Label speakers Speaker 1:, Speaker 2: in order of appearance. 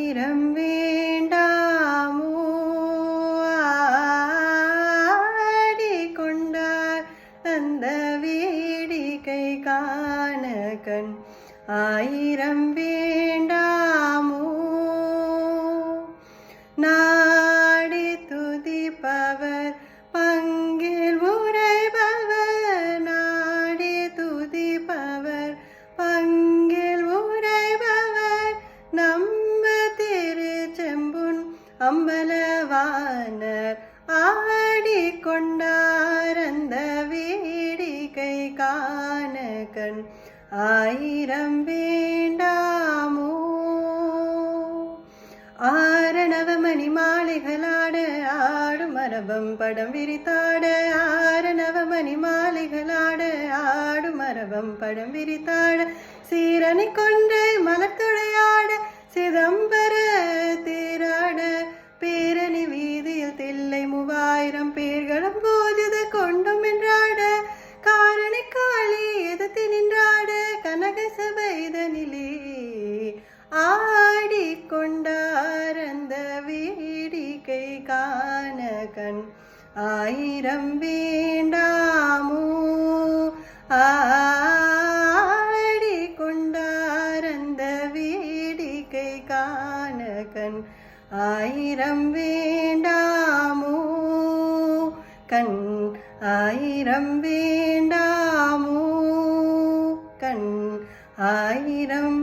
Speaker 1: ஆயிரம் வேண்டாமோ ஆடிக்கொண்டார் அந்த வேடிக்கை காண கண் ஆயிரம் வேண்டாமோ நாடி துதிப்பவர் பங்கில் உரைபவர் நாடி துதிப்பவர் பங்கில் உரைபவர் நம்ம திருச்செம்புன் அம்பலவாணர் ஆடிக்கொண்டார் அந்த வேடிக்கை காண கண் ஆயிரம் வேண்டாமோ ஆரணவமணி மாலைகளாட ஆடும் மரபம் படம் விரித்தாட ஆரணவமணி மாலைகளாட ஆடும் மரபம் படம் விரித்தாட சீரணி கொண்டு மலத்துடையாட சிதம்பர தேராட பேரணி வீதியில் தில்லை 3000 பேர்களும் பூஜித கொண்டும் என்றாட காரணி காளி எதிர்த்து நின்றாட கனக சபைதனிலே ஆடிக்கொண்டார் அந்த வேடிக்கை காண கண் ஆயிரம் வேண்டாமோ ஆடிக்கொண்டார் அந்த வேடிக்கை காண கண் ஆயிரம் வேண்டாமோ கண் ஆயிரம் வேண்டாமோ கண் ஆயிரம்